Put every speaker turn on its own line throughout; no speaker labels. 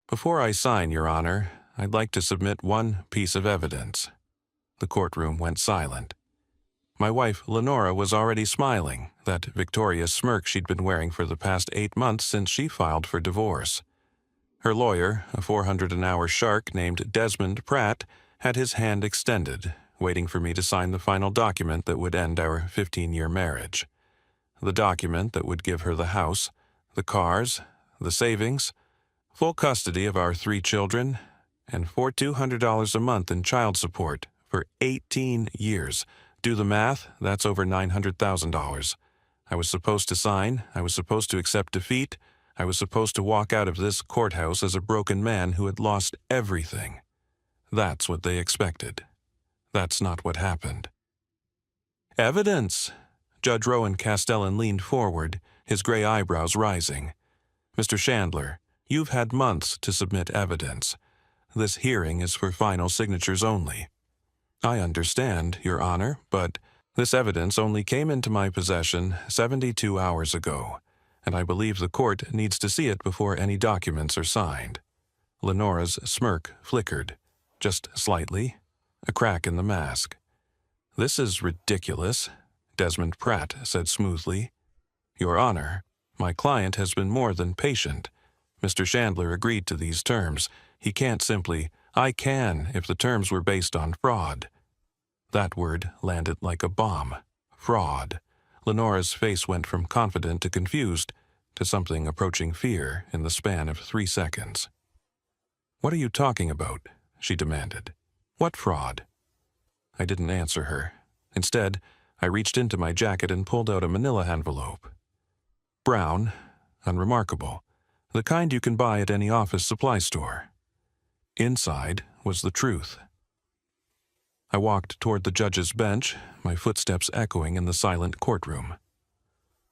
Before I sign, Your Honor, I'd like to submit one piece of evidence. The courtroom went silent. My wife, Lenora, was already smiling, that victorious smirk she'd been wearing for the past 8 months since she filed for divorce. Her lawyer, a 400-an-hour shark named Desmond Pratt, had his hand extended, waiting for me to sign the final document that would end our 15-year marriage. The document that would give her the house, the cars, the savings, full custody of our 3 children, and $4,200 a month in child support for 18 years. Do the math, that's over $900,000. I was supposed to sign, I was supposed to accept defeat, I was supposed to walk out of this courthouse as a broken man who had lost everything. That's what they expected. That's not what happened. Evidence! Judge Rowan Castellan leaned forward, his gray eyebrows rising. Mr. Chandler, you've had months to submit evidence. This hearing is for final signatures only. I understand, Your Honor, but this evidence only came into my possession 72 hours ago, and I believe the court needs to see it before any documents are signed. Lenora's smirk flickered, just slightly, a crack in the mask. This is ridiculous, Desmond Pratt said smoothly. Your Honor, my client has been more than patient. Mr. Chandler agreed to these terms. He can't simply, I can, if the terms were based on fraud. That word landed like a bomb. Fraud. Lenora's face went from confident to confused, to something approaching fear in the span of 3 seconds. What are you talking about? She demanded. What fraud? I didn't answer her. Instead, I reached into my jacket and pulled out a manila envelope. Brown, unremarkable, the kind you can buy at any office supply store. Inside was the truth. I walked toward the judge's bench, my footsteps echoing in the silent courtroom.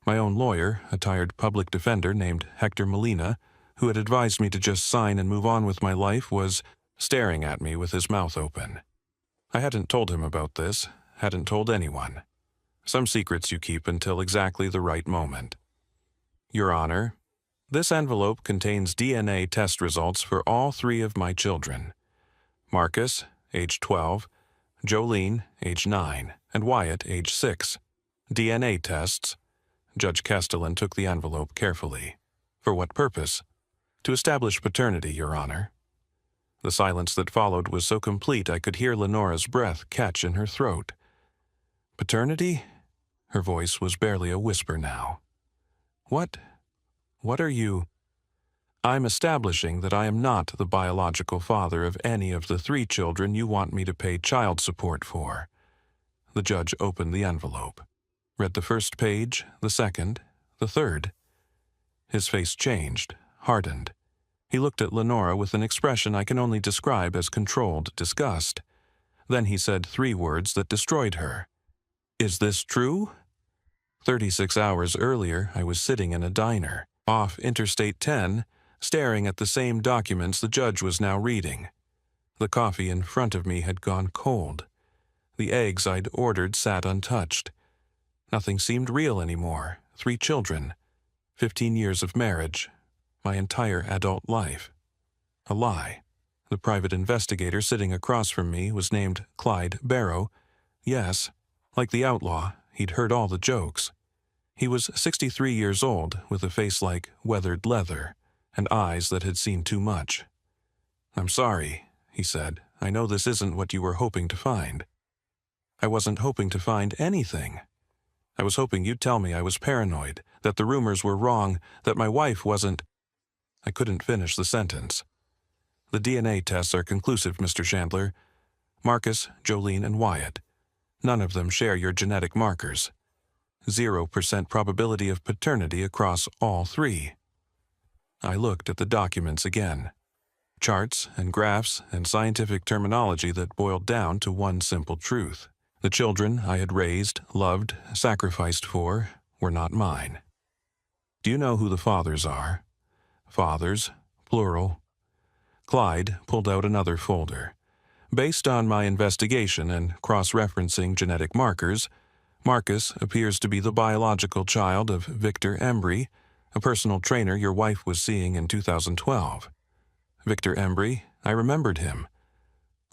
My own lawyer, a tired public defender named Hector Molina, who had advised me to just sign and move on with my life, was staring at me with his mouth open. I hadn't told him about this, hadn't told anyone. Some secrets you keep until exactly the right moment. Your Honor, this envelope contains DNA test results for all 3 of my children. Marcus, age 12, Jolene, age 9, and Wyatt, age 6. DNA tests. Judge Castellan took the envelope carefully. For what purpose? To establish paternity, Your Honor. The silence that followed was so complete I could hear Lenora's breath catch in her throat. Paternity? Her voice was barely a whisper now. What are you? I'm establishing that I am not the biological father of any of the 3 children you want me to pay child support for. The judge opened the envelope, read the first page, the second, the third. His face changed, hardened. He looked at Lenora with an expression I can only describe as controlled disgust. Then he said 3 words that destroyed her. Is this true? 36 hours earlier, I was sitting in a diner, off Interstate 10, staring at the same documents the judge was now reading. The coffee in front of me had gone cold. The eggs I'd ordered sat untouched. Nothing seemed real anymore. 3 children, 15 years of marriage, my entire adult life. A lie. The private investigator sitting across from me was named Clyde Barrow. Yes, like the outlaw, he'd heard all the jokes. He was 63 years old, with a face like weathered leather, and eyes that had seen too much. I'm sorry, he said. I know this isn't what you were hoping to find. I wasn't hoping to find anything. I was hoping you'd tell me I was paranoid, that the rumors were wrong, that my wife wasn't... I couldn't finish the sentence. The DNA tests are conclusive, Mr. Chandler. Marcus, Jolene, and Wyatt. None of them share your genetic markers. 0% probability of paternity across all 3. I looked at the documents again. Charts and graphs and scientific terminology that boiled down to one simple truth. The children I had raised, loved, sacrificed for were not mine. Do you know who the fathers are? Fathers, plural. Clyde pulled out another folder. Based on my investigation and cross-referencing genetic markers, Marcus appears to be the biological child of Victor Embry, a personal trainer your wife was seeing in 2012. Victor Embry, I remembered him.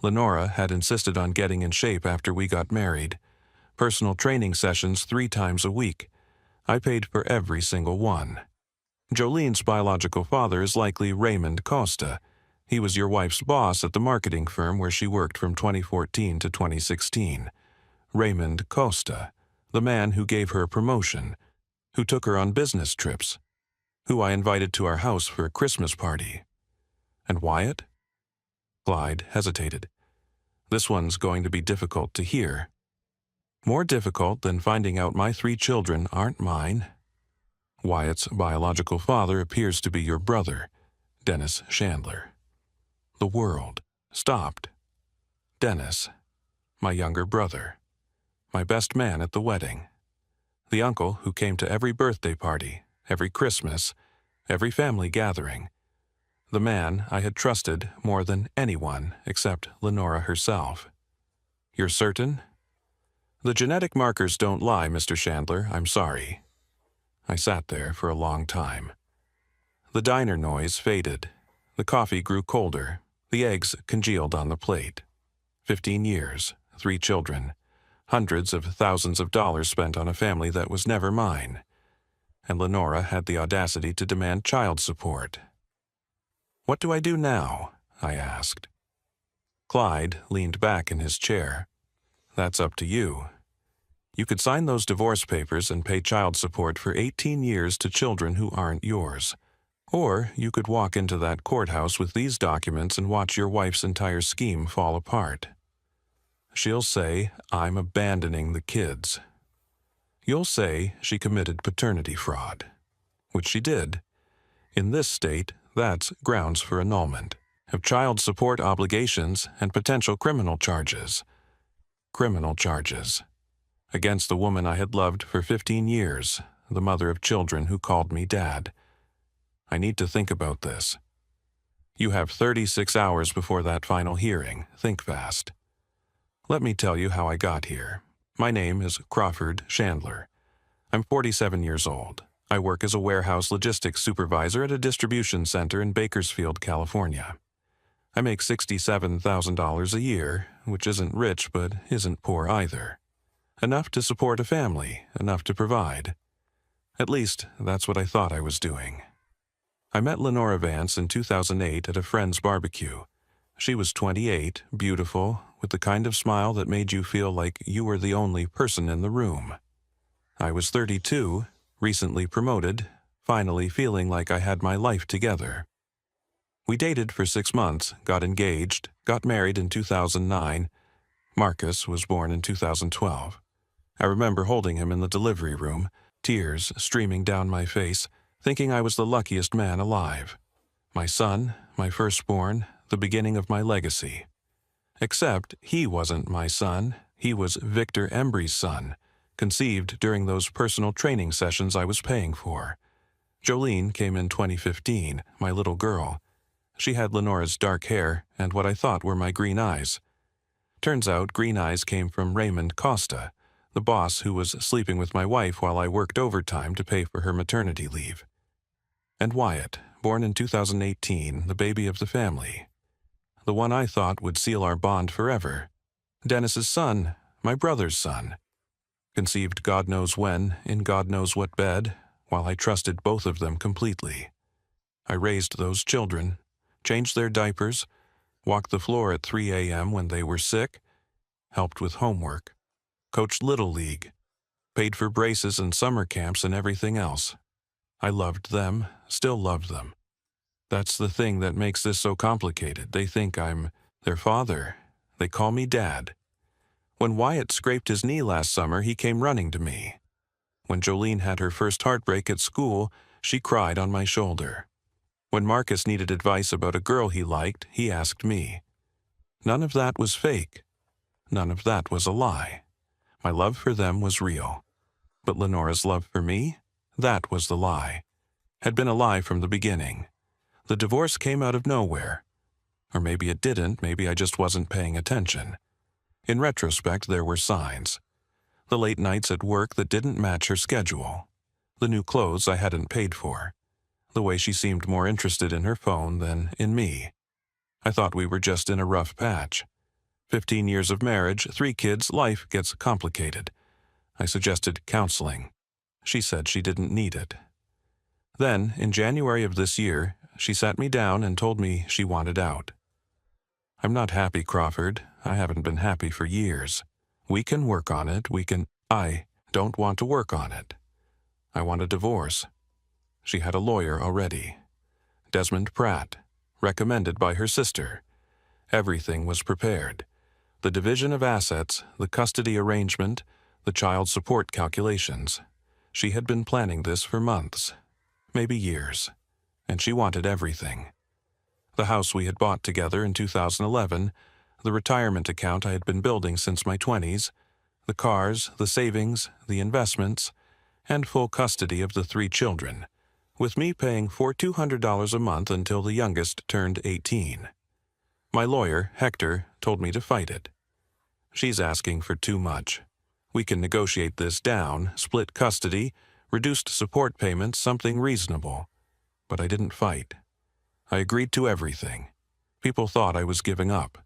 Lenora had insisted on getting in shape after we got married. Personal training sessions 3 times a week. I paid for every single one. Jolene's biological father is likely Raymond Costa. He was your wife's boss at the marketing firm where she worked from 2014 to 2016. Raymond Costa, the man who gave her a promotion, who took her on business trips, who I invited to our house for a Christmas party. And Wyatt? Clyde hesitated. This one's going to be difficult to hear. More difficult than finding out my 3 children aren't mine. Wyatt's biological father appears to be your brother, Dennis Chandler. The world stopped. Dennis, my younger brother, my best man at the wedding, the uncle who came to every birthday party, every Christmas, every family gathering, the man I had trusted more than anyone except Lenora herself. You're certain? The genetic markers don't lie, Mr. Chandler, I'm sorry. I sat there for a long time. The diner noise faded. The coffee grew colder. The eggs congealed on the plate. 15 years, 3 children, hundreds of thousands of dollars spent on a family that was never mine. And Lenora had the audacity to demand child support. What do I do now? I asked. Clyde leaned back in his chair. That's up to you. You could sign those divorce papers and pay child support for 18 years to children who aren't yours. Or you could walk into that courthouse with these documents and watch your wife's entire scheme fall apart. She'll say, I'm abandoning the kids. You'll say she committed paternity fraud, which she did. In this state, that's grounds for annulment of child support obligations and potential criminal charges. Criminal charges. Against the woman I had loved for 15 years, the mother of children who called me Dad. I need to think about this. You have 36 hours before that final hearing. Think fast. Let me tell you how I got here. My name is Crawford Chandler. I'm 47 years old. I work as a warehouse logistics supervisor at a distribution center in Bakersfield, California. I make $67,000 a year, which isn't rich but isn't poor either. Enough to support a family, enough to provide. At least, that's what I thought I was doing. I met Lenora Vance in 2008 at a friend's barbecue. She was 28, beautiful, with the kind of smile that made you feel like you were the only person in the room. I was 32, recently promoted, finally feeling like I had my life together. We dated for 6 months, got engaged, got married in 2009. Marcus was born in 2012. I remember holding him in the delivery room, tears streaming down my face, thinking I was the luckiest man alive. My son, my firstborn, the beginning of my legacy. Except he wasn't my son, he was Victor Embry's son, conceived during those personal training sessions I was paying for. Jolene came in 2015, my little girl. She had Lenora's dark hair and what I thought were my green eyes. Turns out green eyes came from Raymond Costa, the boss who was sleeping with my wife while I worked overtime to pay for her maternity leave. And Wyatt, born in 2018, the baby of the family. The one I thought would seal our bond forever. Dennis's son, my brother's son. Conceived God knows when, in God knows what bed, while I trusted both of them completely. I raised those children, changed their diapers, walked the floor at 3 a.m. when they were sick, helped with homework, coached Little League, paid for braces and summer camps and everything else. I loved them, still love them. That's the thing that makes this so complicated. They think I'm their father. They call me Dad. When Wyatt scraped his knee last summer, he came running to me. When Jolene had her first heartbreak at school, she cried on my shoulder. When Marcus needed advice about a girl he liked, he asked me. None of that was fake. None of that was a lie. My love for them was real. But Lenora's love for me? That was the lie. Had been a lie from the beginning. The divorce came out of nowhere. Or maybe it didn't, maybe I just wasn't paying attention. In retrospect, there were signs. The late nights at work that didn't match her schedule. The new clothes I hadn't paid for. The way she seemed more interested in her phone than in me. I thought we were just in a rough patch. 15 years of marriage, 3 kids, life gets complicated. I suggested counseling. She said she didn't need it. Then, in January of this year, she sat me down and told me she wanted out. I'm not happy, Crawford. I haven't been happy for years. We can work on it. I don't want to work on it. I want a divorce. She had a lawyer already. Desmond Pratt, recommended by her sister. Everything was prepared. The division of assets, the custody arrangement, the child support calculations. She had been planning this for months, maybe years, and she wanted everything. The house we had bought together in 2011, the retirement account I had been building since my 20s, the cars, the savings, the investments, and full custody of the 3 children, with me paying for $200 a month until the youngest turned 18. My lawyer, Hector, told me to fight it. She's asking for too much. We can negotiate this down, split custody, reduced support payments, something reasonable. But I didn't fight. I agreed to everything. People thought I was giving up.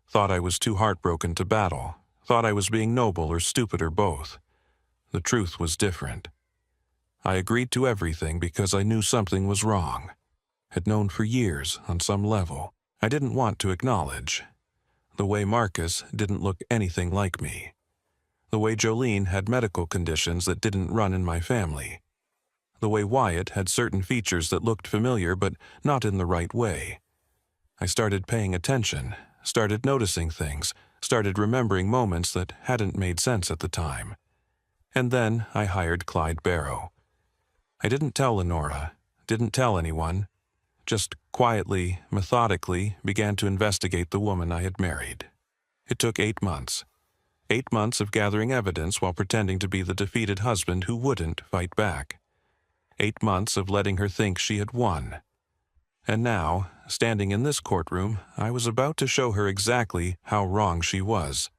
Thought I was too heartbroken to battle. Thought I was being noble or stupid or both. The truth was different. I agreed to everything because I knew something was wrong. Had known for years on some level. I didn't want to acknowledge. The way Marcus didn't look anything like me. The way Jolene had medical conditions that didn't run in my family. The way Wyatt had certain features that looked familiar but not in the right way. I started paying attention, started noticing things, started remembering moments that hadn't made sense at the time. And then I hired Clyde Barrow. I didn't tell Lenora, didn't tell anyone, just quietly, methodically began to investigate the woman I had married. It took 8 months. 8 months of gathering evidence while pretending to be the defeated husband who wouldn't fight back. 8 months of letting her think she had won. And now, standing in this courtroom, I was about to show her exactly how wrong she was.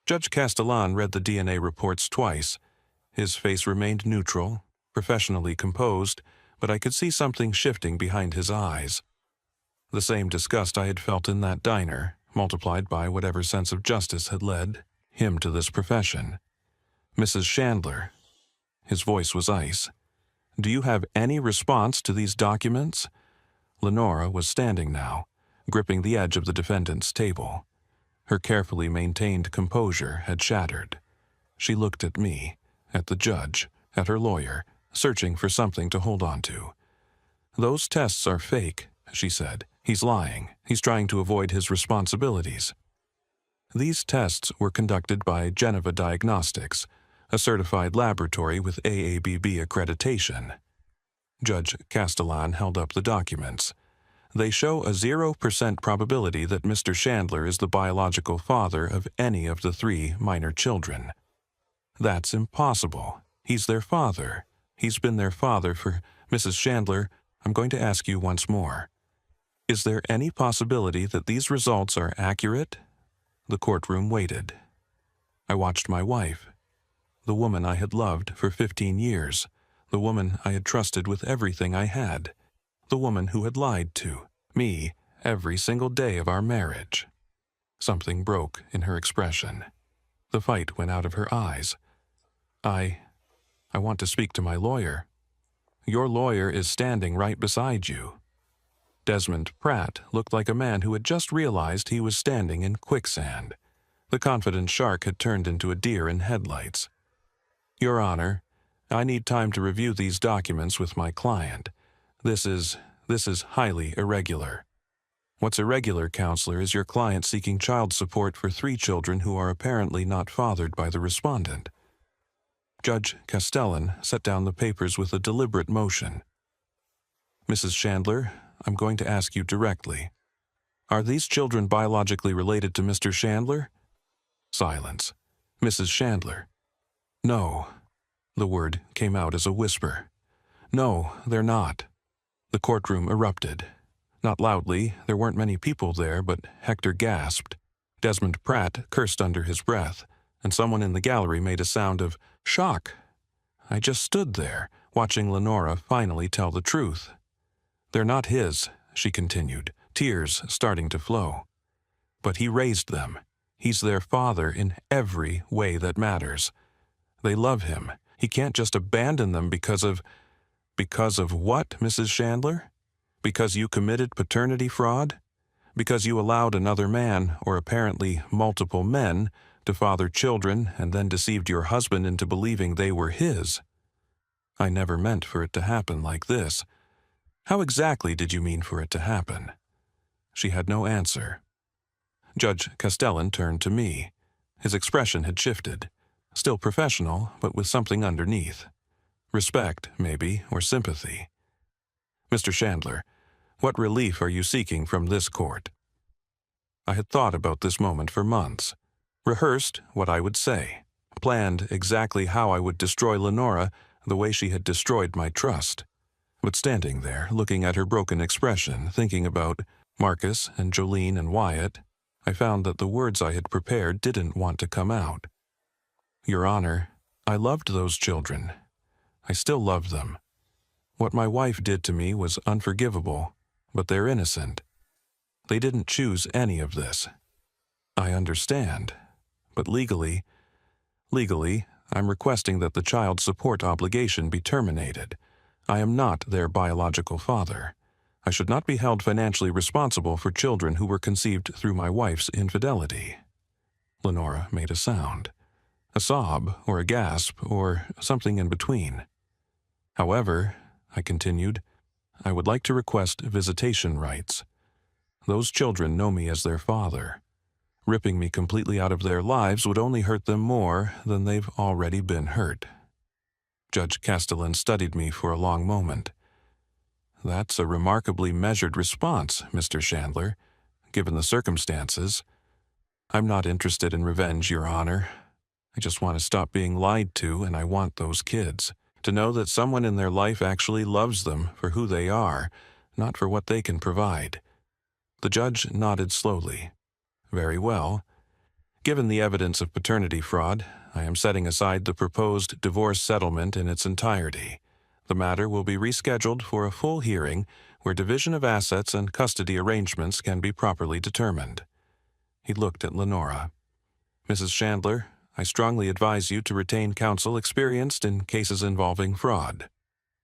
Judge Castellan read the DNA reports twice. His face remained neutral, professionally composed, but I could see something shifting behind his eyes. The same disgust I had felt in that diner, multiplied by whatever sense of justice had led him to this profession. Mrs. Chandler. His voice was ice. Do you have any response to these documents? Lenora was standing now, gripping the edge of the defendant's table. Her carefully maintained composure had shattered. She looked at me, at the judge, at her lawyer, searching for something to hold on to. Those tests are fake, she said. He's lying. He's trying to avoid his responsibilities. These tests were conducted by Geneva Diagnostics, a certified laboratory with AABB accreditation. Judge Castellan held up the documents. They show a 0% probability that Mr. Chandler is the biological father of any of the 3 minor children. That's impossible. He's their father. He's been their father for... Mrs. Chandler, I'm going to ask you once more. Is there any possibility that these results are accurate? The courtroom waited. I watched my wife, the woman I had loved for 15 years, the woman I had trusted with everything I had, the woman who had lied to me every single day of our marriage. Something broke in her expression. The fight went out of her eyes. I want to speak to my lawyer. Your lawyer is standing right beside you. Desmond Pratt looked like a man who had just realized he was standing in quicksand. The confident shark had turned into a deer in headlights. Your Honor, I need time to review these documents with my client. This is highly irregular. What's irregular, counselor, is your client seeking child support for 3 children who are apparently not fathered by the respondent. Judge Castellan set down the papers with a deliberate motion. Mrs. Chandler, I'm going to ask you directly. Are these children biologically related to Mr. Chandler? Silence. Mrs. Chandler. No. The word came out as a whisper. No, they're not. The courtroom erupted. Not loudly, there weren't many people there, but Hector gasped. Desmond Pratt cursed under his breath, and someone in the gallery made a sound of shock. I just stood there, watching Lenora finally tell the truth. They're not his, she continued, tears starting to flow. But he raised them. He's their father in every way that matters. They love him. He can't just abandon them because of what, Mrs. Chandler? Because you committed paternity fraud? Because you allowed another man, or apparently multiple men, to father children and then deceived your husband into believing they were his? I never meant for it to happen like this. How exactly did you mean for it to happen? She had no answer. Judge Castellan turned to me. His expression had shifted. Still professional, but with something underneath. Respect, maybe, or sympathy. Mr. Chandler, what relief are you seeking from this court? I had thought about this moment for months, rehearsed what I would say, planned exactly how I would destroy Lenora the way she had destroyed my trust. But standing there, looking at her broken expression, thinking about Marcus and Jolene and Wyatt, I found that the words I had prepared didn't want to come out. Your Honor, I loved those children. I still love them. What my wife did to me was unforgivable, but they're innocent. They didn't choose any of this. I understand, but legally, I'm requesting that the child support obligation be terminated. I am not their biological father. I should not be held financially responsible for children who were conceived through my wife's infidelity. Lenora made a sound, a sob or a gasp or something in between. However, I continued, I would like to request visitation rights. Those children know me as their father. Ripping me completely out of their lives would only hurt them more than they've already been hurt. Judge Castellan studied me for a long moment. That's a remarkably measured response, Mr. Chandler, given the circumstances. I'm not interested in revenge, Your Honor. I just want to stop being lied to, and I want those kids to know that someone in their life actually loves them for who they are, not for what they can provide. The judge nodded slowly. Very well. Given the evidence of paternity fraud, I am setting aside the proposed divorce settlement in its entirety. The matter will be rescheduled for a full hearing where division of assets and custody arrangements can be properly determined. He looked at Lenora. Mrs. Chandler, I strongly advise you to retain counsel experienced in cases involving fraud.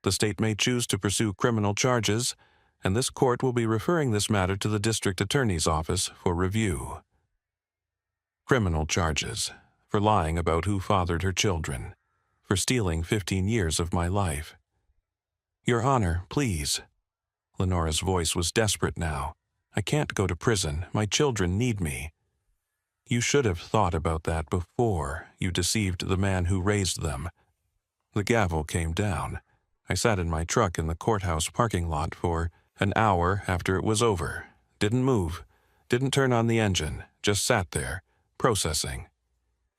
The state may choose to pursue criminal charges, and this court will be referring this matter to the district attorney's office for review. Criminal charges, for lying about who fathered her children, for stealing 15 years of my life. Your Honor, please. Lenora's voice was desperate now. I can't go to prison. My children need me. You should have thought about that before you deceived the man who raised them. The gavel came down. I sat in my truck in the courthouse parking lot for an hour after it was over. Didn't move. Didn't turn on the engine. Just sat there, processing.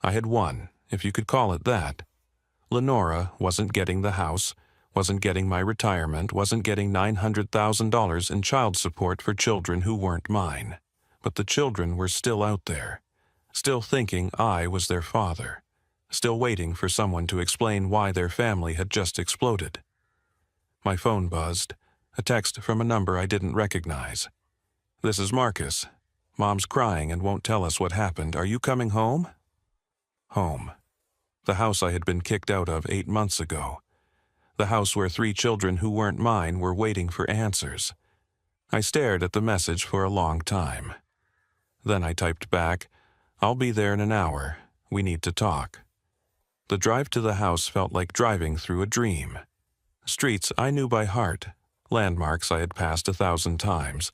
I had won, if you could call it that. Lenora wasn't getting the house, wasn't getting my retirement, wasn't getting $900,000 in child support for children who weren't mine. But the children were still out there, still thinking I was their father, still waiting for someone to explain why their family had just exploded. My phone buzzed, a text from a number I didn't recognize. This is Marcus. Mom's crying and won't tell us what happened. Are you coming home? Home. The house I had been kicked out of 8 months ago. The house where 3 children who weren't mine were waiting for answers. I stared at the message for a long time. Then I typed back, I'll be there in an hour. We need to talk. The drive to the house felt like driving through a dream. Streets I knew by heart, landmarks I had passed 1,000 times,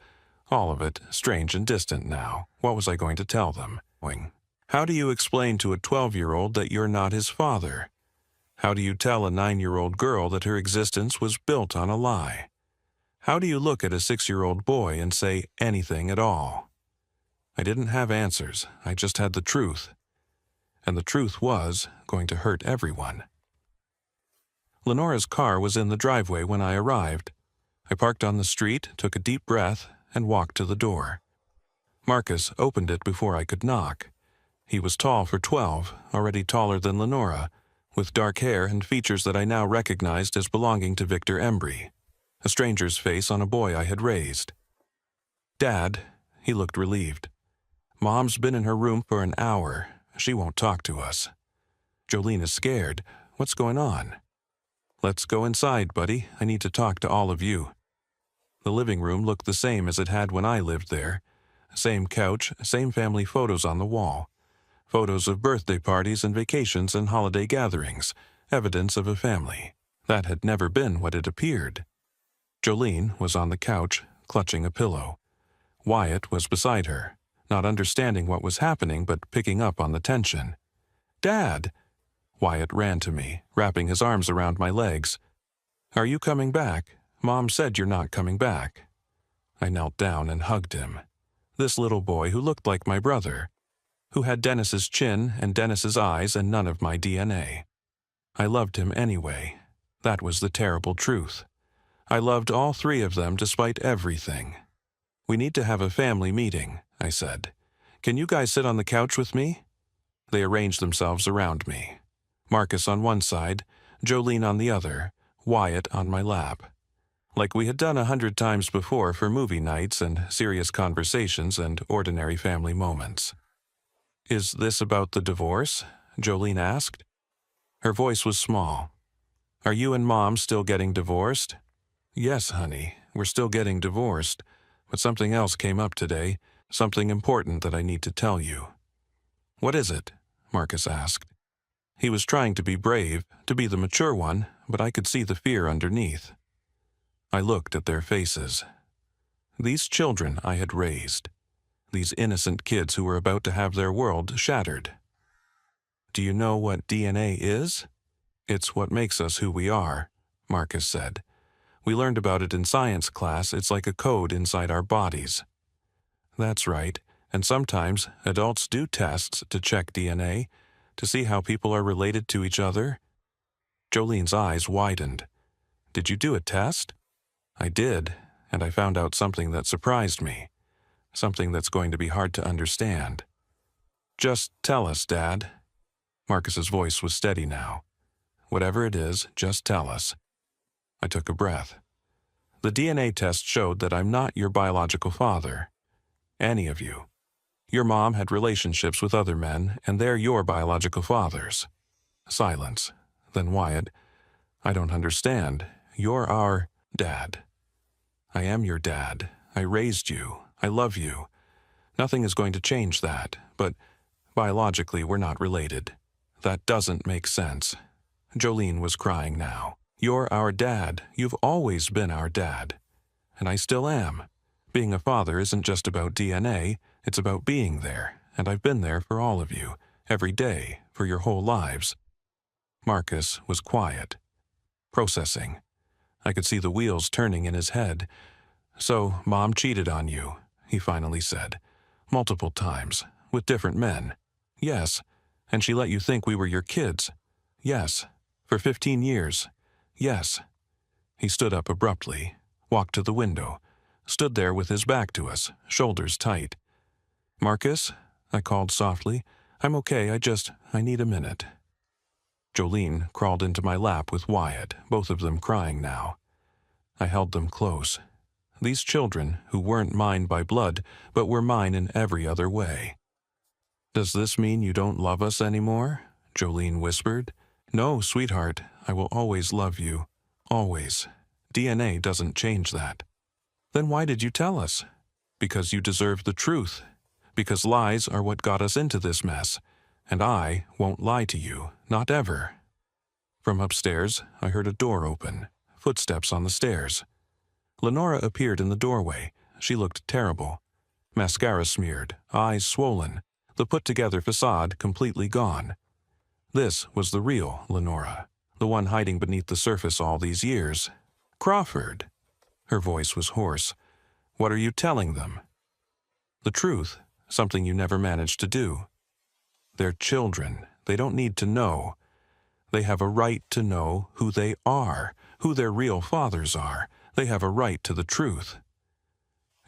all of it strange and distant now. What was I going to tell them? How do you explain to a 12-year-old that you're not his father? How do you tell a 9-year-old girl that her existence was built on a lie? How do you look at a 6-year-old boy and say anything at all? I didn't have answers. I just had the truth. And the truth was going to hurt everyone. Lenora's car was in the driveway when I arrived. I parked on the street, took a deep breath, and walked to the door. Marcus opened it before I could knock. He was tall for 12, already taller than Lenora, with dark hair and features that I now recognized as belonging to Victor Embry, a stranger's face on a boy I had raised. Dad, he looked relieved. Mom's been in her room for an hour. She won't talk to us. Jolene is scared. What's going on? Let's go inside, buddy. I need to talk to all of you. The living room looked the same as it had when I lived there. Same couch, same family photos on the wall. Photos of birthday parties and vacations and holiday gatherings, evidence of a family. That had never been what it appeared. Jolene was on the couch, clutching a pillow. Wyatt was beside her, not understanding what was happening but picking up on the tension. Dad! Wyatt ran to me, wrapping his arms around my legs. Are you coming back? Mom said you're not coming back. I knelt down and hugged him. This little boy who looked like my brother, who had Dennis's chin and Dennis's eyes and none of my DNA. I loved him anyway. That was the terrible truth. I loved all three of them despite everything. We need to have a family meeting, I said. Can you guys sit on the couch with me? They arranged themselves around me. Marcus on one side, Jolene on the other, Wyatt on my lap. Like we had done 100 times before for movie nights and serious conversations and ordinary family moments. Is this about the divorce? Jolene asked. Her voice was small. Are you and Mom still getting divorced? Yes, honey, we're still getting divorced, but something else came up today, something important that I need to tell you. What is it? Marcus asked. He was trying to be brave, to be the mature one, but I could see the fear underneath. I looked at their faces. These children I had raised. These innocent kids who were about to have their world shattered. Do you know what DNA is? It's what makes us who we are, Marcus said. We learned about it in science class. It's like a code inside our bodies. That's right, and sometimes adults do tests to check DNA, to see how people are related to each other. Jolene's eyes widened. Did you do a test? I did, and I found out something that surprised me. Something that's going to be hard to understand. Just tell us, Dad. Marcus's voice was steady now. Whatever it is, just tell us. I took a breath. The DNA test showed that I'm not your biological father. Any of you. Your mom had relationships with other men, and they're your biological fathers. Silence. Then Wyatt, I don't understand. You're our dad. I am your dad. I raised you. I love you. Nothing is going to change that, but biologically we're not related. That doesn't make sense. Jolene was crying now. You're our dad. You've always been our dad. And I still am. Being a father isn't just about DNA, it's about being there, and I've been there for all of you, every day, for your whole lives. Marcus was quiet, processing. I could see the wheels turning in his head. So, Mom cheated on you, he finally said. Multiple times, with different men. Yes, and she let you think we were your kids. Yes, for 15 years. Yes. He stood up abruptly, walked to the window, stood there with his back to us, shoulders tight. Marcus, I called softly, I'm okay, I need a minute. Jolene crawled into my lap with Wyatt, both of them crying now. I held them close. These children, who weren't mine by blood, but were mine in every other way. Does this mean you don't love us anymore? Jolene whispered. No, sweetheart, I will always love you. Always. DNA doesn't change that. Then why did you tell us? Because you deserve the truth. Because lies are what got us into this mess. And I won't lie to you, not ever. From upstairs, I heard a door open, footsteps on the stairs. Lenora appeared in the doorway. She looked terrible. Mascara smeared, eyes swollen, the put-together facade completely gone. This was the real Lenora, the one hiding beneath the surface all these years. Crawford! Her voice was hoarse. What are you telling them? The truth, something you never managed to do. They're children. They don't need to know. They have a right to know who they are, who their real fathers are. They have a right to the truth.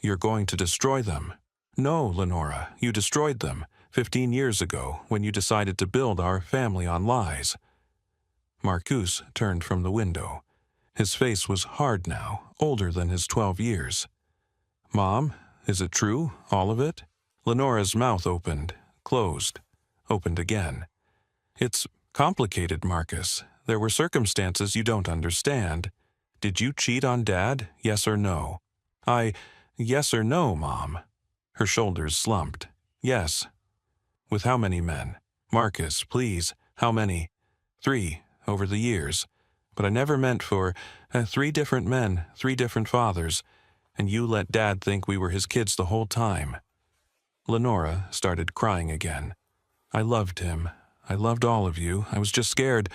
You're going to destroy them. No, Lenora, you destroyed them 15 years ago when you decided to build our family on lies. Marcus turned from the window. His face was hard now, older than his 12 years. Mom, Is it true, all of it? Lenora's mouth opened, closed, opened again. It's complicated, Marcus. There were circumstances you don't understand. Did you cheat on Dad, yes or no? Yes or no, Mom? Her shoulders slumped. Yes. With how many men? Marcus, please, how many? 3, over the years. But I never meant for 3 different men, 3 different fathers, and you let Dad think we were his kids the whole time. Lenora started crying again. I loved him. I loved all of you. I was just scared.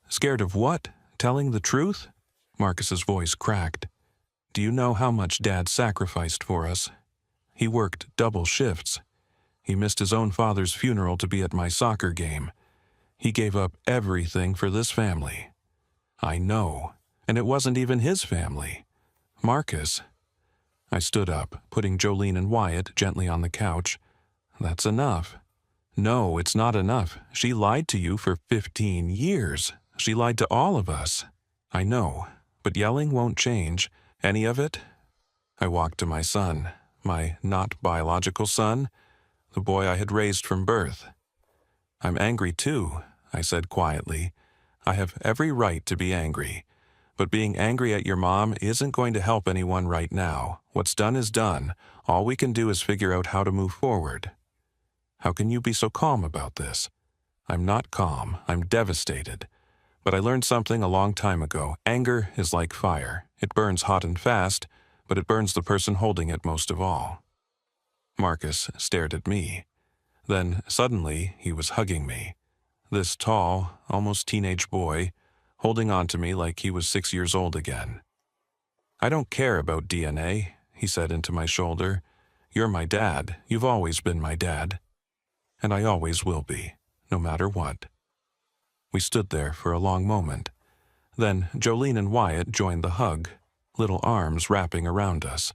Scared of what? Telling the truth? Marcus's voice cracked. Do you know how much Dad sacrificed for us? He worked double shifts. He missed his own father's funeral to be at my soccer game. He gave up everything for this family. I know. And it wasn't even his family. Marcus. I stood up, putting Jolene and Wyatt gently on the couch. That's enough. No, it's not enough. She lied to you for 15 years. She lied to all of us. I know, but yelling won't change. Any of it? I walked to my son, my not biological son, the boy I had raised from birth. I'm angry too, I said quietly. I have every right to be angry. But being angry at your mom isn't going to help anyone right now. What's done is done. All we can do is figure out how to move forward. How can you be so calm about this? I'm not calm. I'm devastated. But I learned something a long time ago. Anger is like fire. It burns hot and fast, but it burns the person holding it most of all. Marcus stared at me. Then, suddenly, he was hugging me. This tall, almost teenage boy, holding on to me like he was 6 years old again. I don't care about DNA, he said into my shoulder. You're my dad. You've always been my dad. And I always will be, no matter what. We stood there for a long moment. Then Jolene and Wyatt joined the hug, little arms wrapping around us.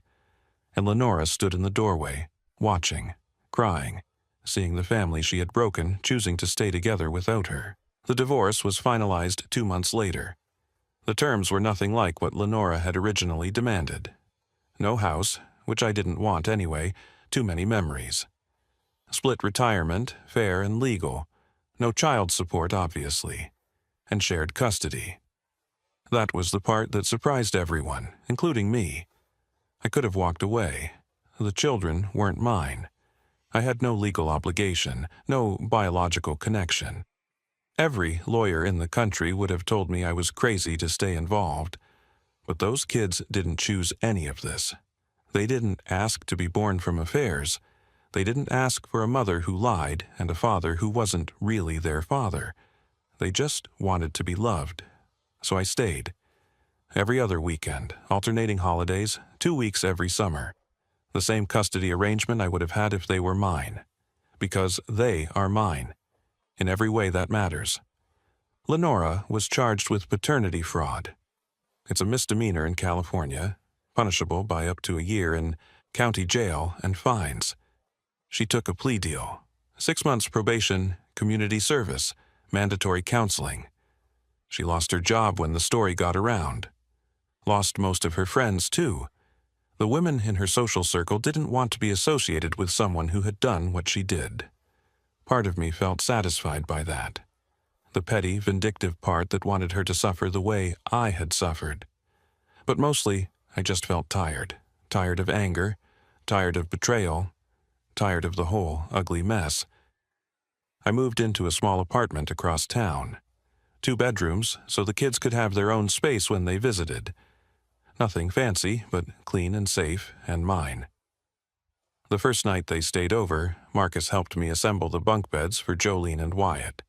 And Lenora stood in the doorway, watching, crying, seeing the family she had broken choosing to stay together without her. The divorce was finalized 2 months later. The terms were nothing like what Lenora had originally demanded. No house, which I didn't want anyway, too many memories. Split retirement, fair and legal. No child support, obviously. And shared custody. That was the part that surprised everyone, including me. I could have walked away. The children weren't mine. I had no legal obligation, no biological connection. Every lawyer in the country would have told me I was crazy to stay involved. But those kids didn't choose any of this. They didn't ask to be born from affairs. They didn't ask for a mother who lied and a father who wasn't really their father. They just wanted to be loved. So I stayed. Every other weekend, alternating holidays, 2 weeks every summer. The same custody arrangement I would have had if they were mine. Because they are mine. In every way that matters. Lenora was charged with paternity fraud. It's a misdemeanor in California, punishable by up to a year in county jail and fines. She took a plea deal. 6 months probation, community service, mandatory counseling. She lost her job when the story got around. Lost most of her friends, too. The women in her social circle didn't want to be associated with someone who had done what she did. Part of me felt satisfied by that. The petty, vindictive part that wanted her to suffer the way I had suffered. But mostly, I just felt tired. Tired of anger, tired of betrayal, tired of the whole ugly mess. I moved into a small apartment across town. 2 bedrooms, so the kids could have their own space when they visited. Nothing fancy, but clean and safe, and mine. The first night they stayed over, Marcus helped me assemble the bunk beds for Jolene and Wyatt.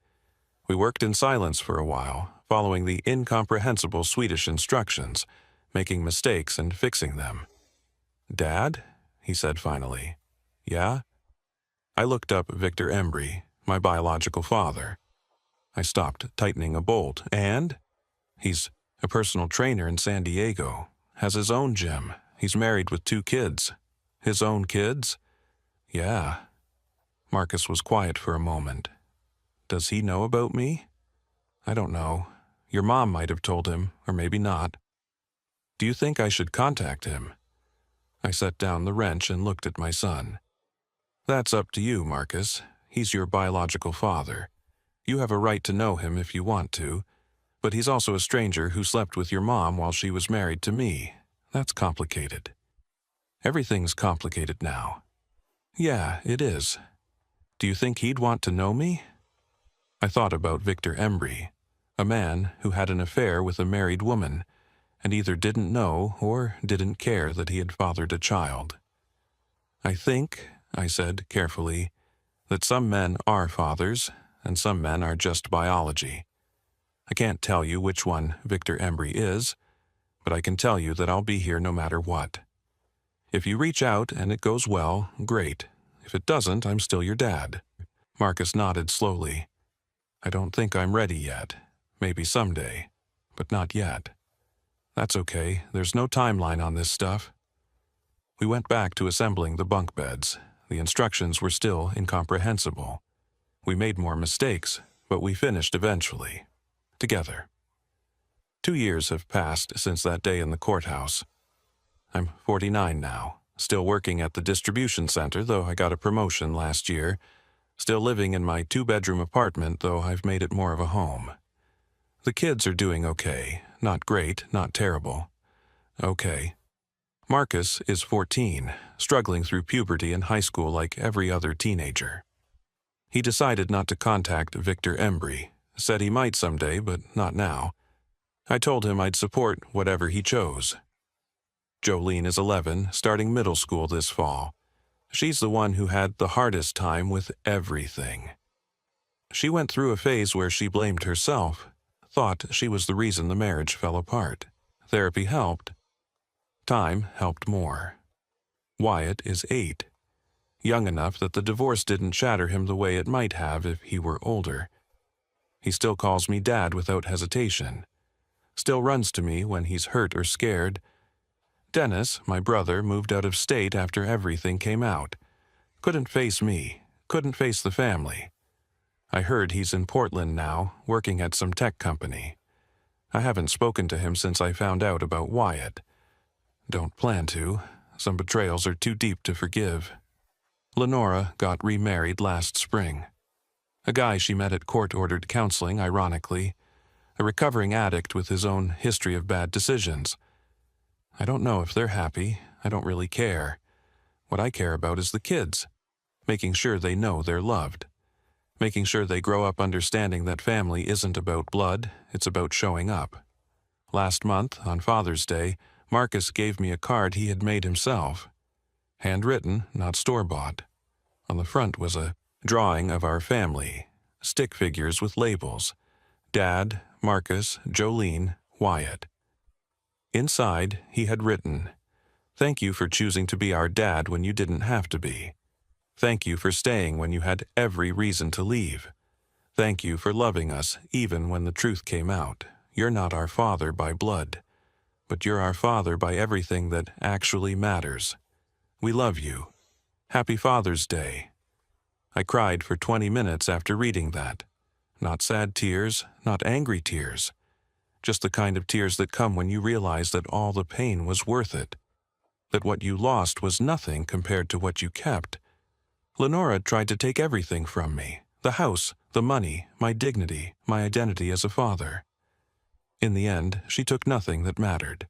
We worked in silence for a while, following the incomprehensible Swedish instructions, making mistakes and fixing them. "Dad?" he said finally. "Yeah?" I looked up Victor Embry, my biological father. I stopped tightening a bolt, and? He's a personal trainer in San Diego, has his own gym. He's married with 2 kids. His own kids? Yeah. Marcus was quiet for a moment. Does he know about me? I don't know. Your mom might have told him, or maybe not. Do you think I should contact him? I set down the wrench and looked at my son. That's up to you, Marcus. He's your biological father. You have a right to know him if you want to, but he's also a stranger who slept with your mom while she was married to me. That's complicated. Everything's complicated now. Yeah, it is. Do you think he'd want to know me? I thought about Victor Embry, a man who had an affair with a married woman, and either didn't know or didn't care that he had fathered a child. I think, I said carefully, that some men are fathers, and some men are just biology. I can't tell you which one Victor Embry is, but I can tell you that I'll be here no matter what. If you reach out and it goes well, great. If it doesn't, I'm still your dad. Marcus nodded slowly. I don't think I'm ready yet. Maybe someday, but not yet. That's okay. There's no timeline on this stuff. We went back to assembling the bunk beds. The instructions were still incomprehensible. We made more mistakes, but we finished eventually. Together. 2 years have passed since that day in the courthouse. I'm 49 now, still working at the distribution center, though I got a promotion last year. Still living in my 2-bedroom apartment, though I've made it more of a home. The kids are doing okay. Not great, not terrible. Okay. Marcus is 14, struggling through puberty and high school like every other teenager. He decided not to contact Victor Embry, said he might someday, but not now. I told him I'd support whatever he chose. Jolene is 11, starting middle school this fall. She's the one who had the hardest time with everything. She went through a phase where she blamed herself, thought she was the reason the marriage fell apart. Therapy helped. Time helped more. Wyatt is 8, young enough that the divorce didn't shatter him the way it might have if he were older. He still calls me Dad without hesitation. Still runs to me when he's hurt or scared. Dennis, my brother, moved out of state after everything came out. Couldn't face me, couldn't face the family. I heard he's in Portland now, working at some tech company. I haven't spoken to him since I found out about Wyatt. Don't plan to. Some betrayals are too deep to forgive. Lenora got remarried last spring. A guy she met at court-ordered counseling, ironically. A recovering addict with his own history of bad decisions. I don't know if they're happy. I don't really care. What I care about is the kids. Making sure they know they're loved. Making sure they grow up understanding that family isn't about blood, it's about showing up. Last month, on Father's Day, Marcus gave me a card he had made himself. Handwritten, not store-bought. On the front was a drawing of our family, stick figures with labels. Dad, Marcus, Jolene, Wyatt. Inside, he had written, "Thank you for choosing to be our dad when you didn't have to be. Thank you for staying when you had every reason to leave. Thank you for loving us even when the truth came out. You're not our father by blood, but you're our father by everything that actually matters. We love you. Happy Father's Day." I cried for 20 minutes after reading that. Not sad tears, not angry tears. Just the kind of tears that come when you realize that all the pain was worth it. That what you lost was nothing compared to what you kept. Lenora tried to take everything from me. The house, the money, my dignity, my identity as a father. In the end, she took nothing that mattered.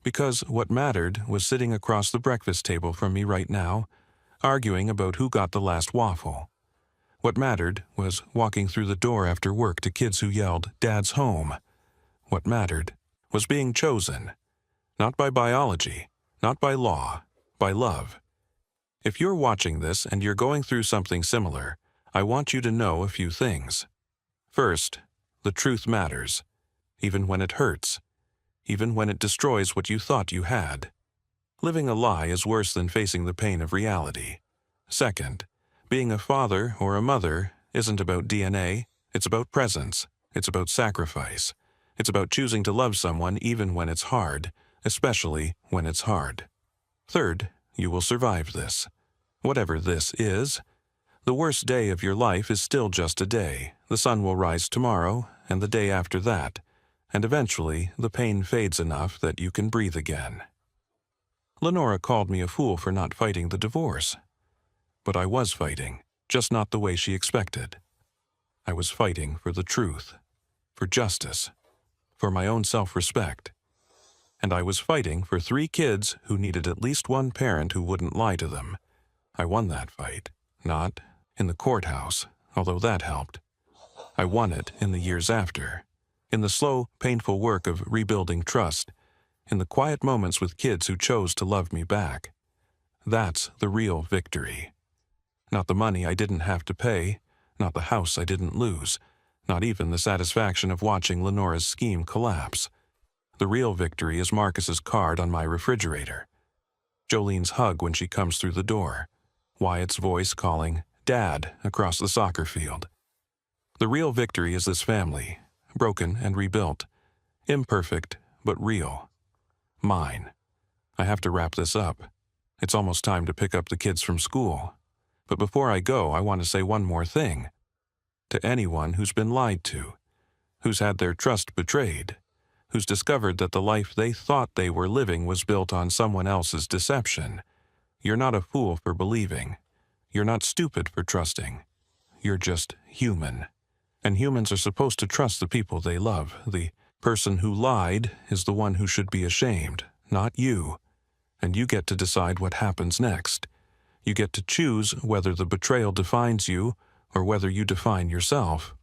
Because what mattered was sitting across the breakfast table from me right now, arguing about who got the last waffle. What mattered was walking through the door after work to kids who yelled, "Dad's home." What mattered was being chosen, not by biology, not by law, by love. If you're watching this and you're going through something similar, I want you to know a few things. First, the truth matters, even when it hurts, even when it destroys what you thought you had. Living a lie is worse than facing the pain of reality. Second, being a father or a mother isn't about DNA, it's about presence, it's about sacrifice. It's about choosing to love someone even when it's hard, especially when it's hard. Third, you will survive this. Whatever this is, the worst day of your life is still just a day. The sun will rise tomorrow, and the day after that, and eventually the pain fades enough that you can breathe again. Lenora called me a fool for not fighting the divorce. But I was fighting, just not the way she expected. I was fighting for the truth, for justice, for my own self-respect. And I was fighting for 3 kids who needed at least one parent who wouldn't lie to them. I won that fight, not in the courthouse, although that helped. I won it in the years after, in the slow, painful work of rebuilding trust, in the quiet moments with kids who chose to love me back. That's the real victory. Not the money I didn't have to pay, not the house I didn't lose, not even the satisfaction of watching Lenora's scheme collapse. The real victory is Marcus's card on my refrigerator, Jolene's hug when she comes through the door, Wyatt's voice calling "Dad" across the soccer field. The real victory is this family, broken and rebuilt, imperfect but real. Mine. I have to wrap this up. It's almost time to pick up the kids from school. But before I go, I want to say one more thing. To anyone who's been lied to, who's had their trust betrayed, who's discovered that the life they thought they were living was built on someone else's deception, you're not a fool for believing. You're not stupid for trusting. You're just human. And humans are supposed to trust the people they love. The person who lied is the one who should be ashamed, not you. And you get to decide what happens next. You get to choose whether the betrayal defines you or whether you define yourself.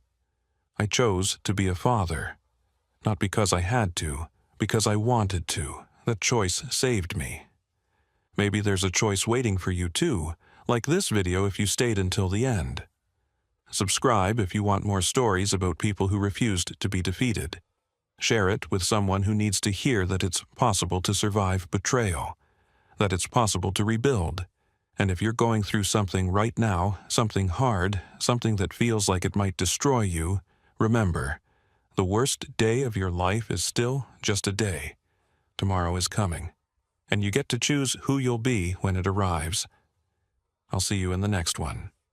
I chose to be a father. Not because I had to, because I wanted to. That choice saved me. Maybe there's a choice waiting for you too, like this video if you stayed until the end. Subscribe if you want more stories about people who refused to be defeated. Share it with someone who needs to hear that it's possible to survive betrayal, that it's possible to rebuild. And if you're going through something right now, something hard, something that feels like it might destroy you, remember, the worst day of your life is still just a day. Tomorrow is coming, and you get to choose who you'll be when it arrives. I'll see you in the next one.